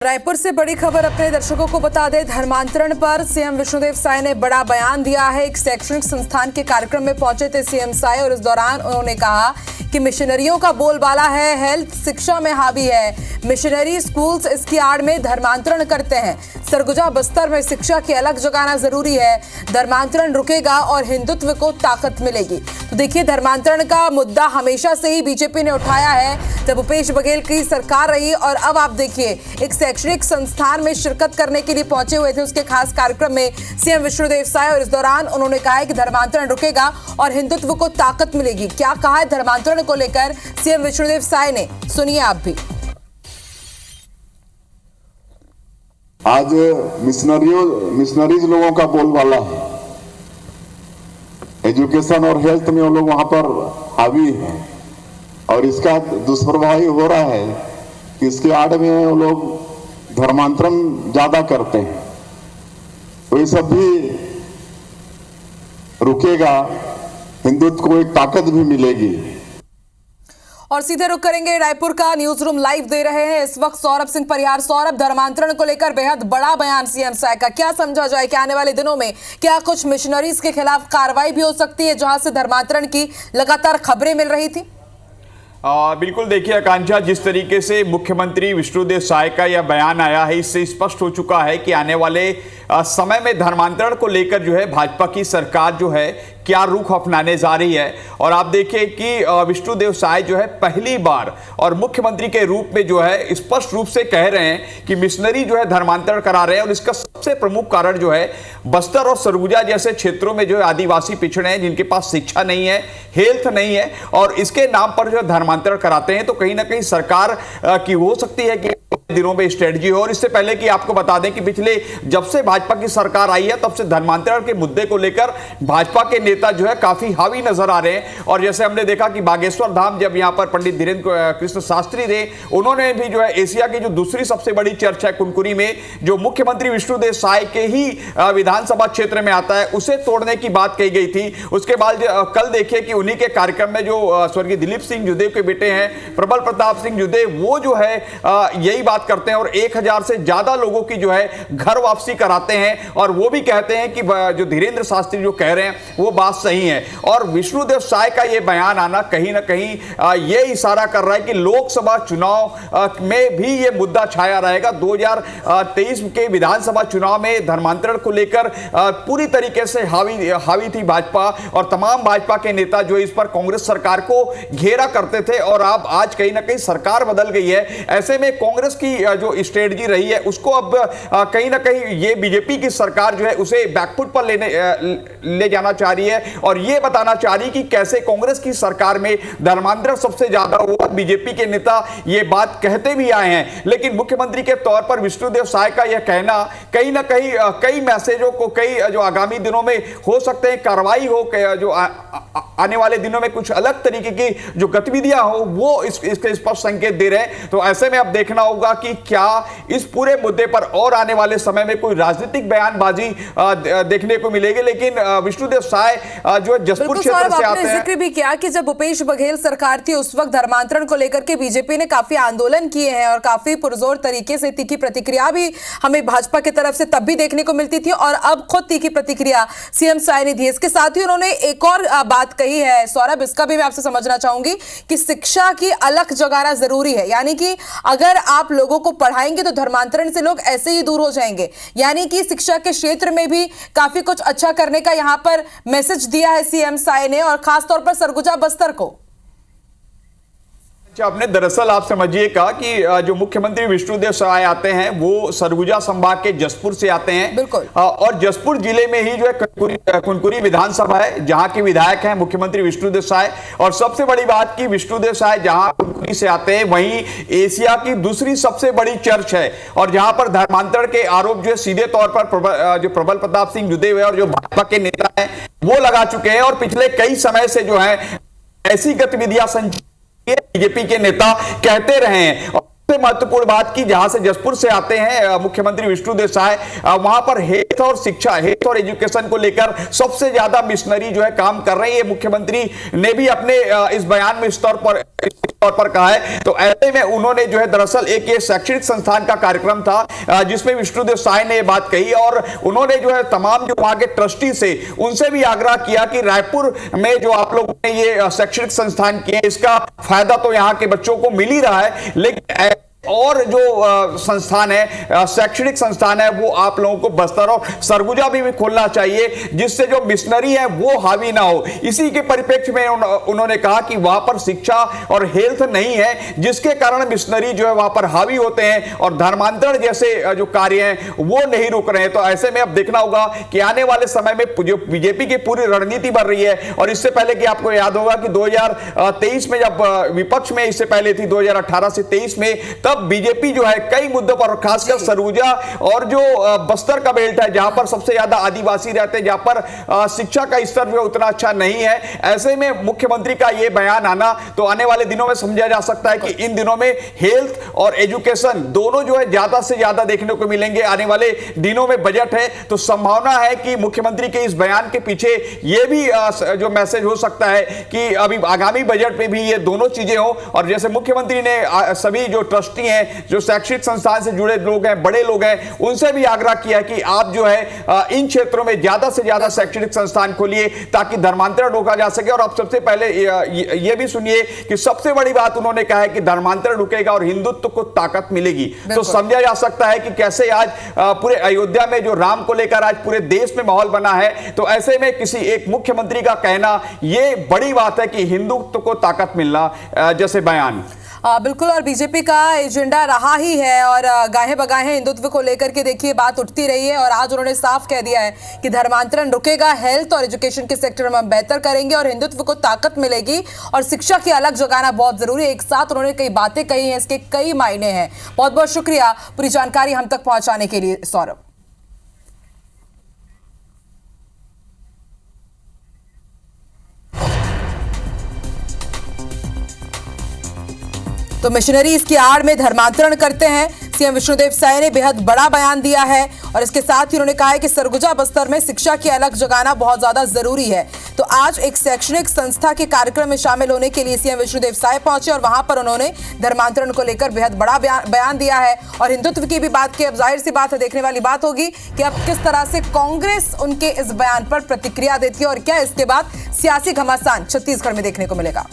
रायपुर से बड़ी खबर अपने दर्शकों को बता दें। धर्मांतरण पर सीएम विष्णुदेव साय ने बड़ा बयान दिया है। एक शैक्षणिक संस्थान के कार्यक्रम में पहुंचे थे सीएम साय और इस दौरान उन्होंने कहा कि मिशनरियों का बोलबाला है, हेल्थ शिक्षा में हावी है। मिशनरी स्कूल्स इसकी आड़ में धर्मांतरण करते हैं। सरगुजा बस्तर में शिक्षा की अलग जगाना जरूरी है। धर्मांतरण रुकेगा और हिंदुत्व को ताकत मिलेगी। तो देखिए, धर्मांतरण का मुद्दा हमेशा से ही बीजेपी ने उठाया है जब भूपेश बघेल की सरकार रही। और अब आप देखिए, एक शैक्षणिक संस्थान में शिरकत करने के लिए पहुंचे हुए थे उसके खास कार्यक्रम में सीएम विष्णुदेव साय और इस दौरान उन्होंने कहा है कि धर्मांतरण रुकेगा और हिंदुत्व को ताकत मिलेगी। क्या कहा है धर्मांतरण को लेकर सीएम विष्णुदेव साय ने, सुनिए आप भी। आज मिशनरीज लोगों का बोलबाला है। एजुकेशन और हेल्थ में वो लोग वहां पर हावी है और इसका दुष्प्रभाव हो रहा है कि इसके आड़ में वो लोग धर्मांतरण ज्यादा करते हैं। तो ये सब भी रुकेगा, हिंदुत्व को एक ताकत भी मिलेगी। और सीधे रुक करेंगे रायपुर का। न्यूज रूम लाइव दे रहे हैं इस वक्त सौरभ सिंह परिहार। सौरभ, धर्मांतरण को लेकर बेहद बड़ा बयान सीएम साय का, क्या समझा जाए कि आने वाले दिनों में क्या कुछ मिशनरीज के खिलाफ कार्रवाई भी हो सकती है जहां से धर्मांतरण की लगातार खबरें मिल रही थी? बिल्कुल, देखिए आकांक्षा, जिस तरीके से मुख्यमंत्री विष्णुदेव साय का यह बयान आया है, इससे स्पष्ट हो चुका है कि आने वाले समय में धर्मांतरण को लेकर जो है भाजपा की सरकार जो है क्या रुख अपनाने जा रही है। और आप देखिए कि विष्णुदेव साय जो है पहली बार और मुख्यमंत्री के रूप में जो है स्पष्ट रूप से कह रहे हैं कि मिशनरी जो है धर्मांतरण करा रहे हैं। और इसका सबसे प्रमुख कारण जो है बस्तर और सरगुजा जैसे क्षेत्रों में जो है आदिवासी पिछड़े हैं, जिनके पास शिक्षा नहीं है, हेल्थ नहीं है, और इसके नाम पर जो है धर्मांतरण कराते हैं। तो कहीं ना कहीं सरकार की हो सकती है कि दिनों में स्ट्रेटजी हो। और इससे पहले कि आपको बता दें कि पिछले जब से भाजपा की सरकार आई है तब से धर्मांतरण के मुद्दे को लेकर भाजपा के नेता जो है काफी हावी नजर आ रहे हैं। और जैसे हमने देखा कि बागेश्वर धाम, जब यहां पर पंडित धीरेन्द्र कृष्ण शास्त्री थे, उन्होंने भी जो है एशिया की जो दूसरी सबसे बड़ी चर्च है कुनकुरी में, जो मुख्यमंत्री विष्णुदेव साय के ही विधानसभा क्षेत्र में आता है, उसे तोड़ने की बात कही गई थी। उसके बाद कल देखिए कि उन्हीं के कार्यक्रम में जो स्वर्गीय दिलीप सिंह जुदेव के बेटे हैं प्रबल प्रताप सिंह जुदेव, वो जो है यही बात करते हैं और 1000 से ज्यादा लोगों की जो है घर वापसी कराते हैं। और वो भी कहते हैं कि जो धीरेन्द्र शास्त्री जो कह रहे हैं वो बात सही है। और विष्णुदेव साय का ये बयान आना कहीं ना कहीं ये इशारा कर रहा है कि लोकसभा चुनाव में भी ये मुद्दा छाया रहेगा। 2023 के विधानसभा चुनाव में धर्मांतरण को लेकर पूरी तरीके से हावी थी भाजपा और तमाम भाजपा के नेता जो इस पर कांग्रेस सरकार को घेरा करते थे। और अब आज कहीं ना कहीं सरकार बदल गई है। ऐसे में कांग्रेस की जो स्ट्रेटजी रही है उसको अब कहीं ना कहीं ये बीजेपी की सरकार जो है उसे बैकफुट पर ले जाना चाह रही है और ये बताना चाह रही है कि कैसे कांग्रेस की सरकार में धर्मांतरण सबसे ज्यादा हुआ। बीजेपी के नेता ये बात कहते भी आए हैं, लेकिन मुख्यमंत्री के तौर पर विष्णुदेव साय का यह कहना कहीं ना कहीं कई मैसेजों को, कई जो आगामी दिनों में हो सकते हैं कार्रवाई हो, जो आने वाले दिनों में कुछ अलग तरीके की जो गतिविधियां हो, वो इसके स्पष्ट संकेत दे रहे हैं। तो ऐसे में अब देखना होगा कि क्या इस पूरे मुद्दे पर और आने वाले समय में कोई राजनीतिक बयानबाजी देखने को मिलेगी। लेकिन विष्णुदेव साय जो जसपुर क्षेत्र से आते हैं। जिक्र भी किया कि जब भूपेश बघेल सरकार थी उस वक्त धर्मांतरण को लेकर के बीजेपी ने काफी आंदोलन किए हैं और काफी पुरजोर तरीके से तीखी प्रतिक्रिया भी हमें भाजपा की तरफ से तब भी देखने को मिलती थी और अब खुद तीखी प्रतिक्रिया सीएम साय ने दी। इसके साथ ही उन्होंने एक और बात कही है सौरभ, इसका भी मैं आपसे समझना चाहूंगी कि शिक्षा की अलख जगाना जरूरी है। यानी कि अगर आप लोगों को पढ़ाएंगे तो धर्मांतरण से लोग ऐसे ही दूर हो जाएंगे। यानी कि शिक्षा के क्षेत्र में भी काफी कुछ अच्छा करने का यहां पर मैसेज दिया है सीएम साय ने और खासतौर पर सरगुजा बस्तर को। आपने दरअसल आप समझिएगा कि जो मुख्यमंत्री विष्णुदेव साय आते हैं वो सरगुजा संभाग के जसपुर से आते हैं। बिल्कुल। और जसपुर जिले में ही जो है कुनकुरी विधानसभा है जहां के विधायक हैं मुख्यमंत्री विष्णुदेव साय। और सबसे बड़ी बात कि विष्णुदेव साय जहां कुनकुरी से आते हैं वहीं एशिया की दूसरी सबसे बड़ी चर्च है और जहां पर धर्मांतरण के आरोप जो है सीधे तौर पर जो प्रबल प्रताप सिंह जुदेव है और जो भाजपा के नेता है वो लगा चुके हैं। और पिछले कई समय से जो है ऐसी गतिविधियां बीजेपी के नेता कहते रहे हैं। और सबसे महत्वपूर्ण बात की जहां से जसपुर से आते हैं मुख्यमंत्री विष्णुदेव साय, वहां पर हेल्थ हेल्थ और शिक्षा, हेल्थ और एजुकेशन को लेकर सबसे ज्यादा मिशनरी जो है काम कर रही है। मुख्यमंत्री ने भी अपने इस बयान में इस तौर पर कहा है। तो ऐसे में उन्होंने जो है दरअसल एक ये शैक्षणिक संस्थान का कार्यक्रम था जिसमें विष्णुदेव साय ने ये बात कही और उन्होंने जो है तमाम जो वहां के ट्रस्टी से उनसे भी आग्रह किया कि रायपुर में जो आप लोगों ने ये शैक्षणिक संस्थान किए इसका फायदा तो यहाँ के बच्चों को मिल ही रहा है, लेकिन और जो संस्थान है, शैक्षणिक संस्थान है, वो आप लोगों को बस्तर और सरगुजा भी खोलना चाहिए जिससे जो मिशनरी है वो हावी ना हो। इसी के परिप्रेक्ष्य में उन्होंने कहा कि वहां पर शिक्षा और हेल्थ नहीं है जिसके कारण मिशनरी जो है वहां पर हावी होते हैं और धर्मांतरण जैसे जो कार्य हैं वो नहीं रुक रहे हैं। तो ऐसे में अब देखना होगा कि आने वाले समय में जो बीजेपी की पूरी रणनीति बन रही है, और इससे पहले कि आपको याद होगा कि 2023 में जब विपक्ष में इससे पहले थी 2018 से 23 में, तब बीजेपी जो है कई मुद्दों पर, खासकर सरगुजा और जो बस्तर का बेल्ट है जहां पर सबसे ज्यादा आदिवासी रहते हैं, जहां पर शिक्षा का स्तर जो उतना अच्छा नहीं है, ऐसे में मुख्यमंत्री का यह बयान आना तो आने वाले दिनों में समझा जा सकता है कि इन दिनों में हेल्थ और एजुकेशन दोनों जो है ज्यादा से ज्यादा देखने को मिलेंगे। आने वाले दिनों में बजट है तो संभावना है कि मुख्यमंत्री के इस बयान के पीछे यह भी जो मैसेज हो सकता है कि अभी आगामी बजट में भी ये दोनों चीजें हो। और जैसे मुख्यमंत्री ने सभी जो ट्रस्टी हैं, जो शैक्षणिक संस्थान से जुड़े लोग हैं, बड़े लोग हैं, उनसे भी आग्रह किया कि आप जो है इन क्षेत्रों में ज्यादा से ज्यादा शैक्षणिक संस्थान खोलिए ताकि धर्मांतरण रोका जा सके। और अब सबसे पहले यह भी सुनिए कि सबसे बड़ी बात उन्होंने कहा है कि धर्मांतरण रुकेगा और हिंदुत्व को ताकत मिलेगी। तो समझा जा सकता है कि कैसे आज पूरे अयोध्या में जो राम को लेकर आज पूरे देश में माहौल बना है, तो ऐसे में किसी एक मुख्यमंत्री का कहना यह बड़ी बात है कि हिंदुत्व को ताकत मिलना जैसे बयान। बिल्कुल, और बीजेपी का एजेंडा रहा ही है और गाहे बगाहे हिंदुत्व को लेकर के देखिए बात उठती रही है। और आज उन्होंने साफ कह दिया है कि धर्मांतरण रुकेगा, हेल्थ और एजुकेशन के सेक्टर में हम बेहतर करेंगे और हिंदुत्व को ताकत मिलेगी और शिक्षा की अलग जगाना बहुत जरूरी है। एक साथ उन्होंने कई बातें कही हैं, इसके कई मायने हैं। बहुत बहुत शुक्रिया पूरी जानकारी हम तक पहुंचाने के लिए सौरभ। तो मिशनरी इसकी आड़ में धर्मांतरण करते हैं। सीएम विष्णुदेव साय ने बेहद बड़ा बयान दिया है और इसके साथ ही उन्होंने कहा है कि सरगुजा बस्तर में शिक्षा की अलग जगाना बहुत ज्यादा जरूरी है। तो आज एक शैक्षणिक संस्था के कार्यक्रम में शामिल होने के लिए सीएम विष्णुदेव साय पहुंचे और वहां पर उन्होंने धर्मांतरण को लेकर बेहद बड़ा बयान दिया है और हिंदुत्व की भी बात की। अब जाहिर सी बात है, देखने वाली बात होगी कि अब किस तरह से कांग्रेस उनके इस बयान पर प्रतिक्रिया देती है और क्या इसके बाद सियासी घमासान छत्तीसगढ़ में देखने को मिलेगा।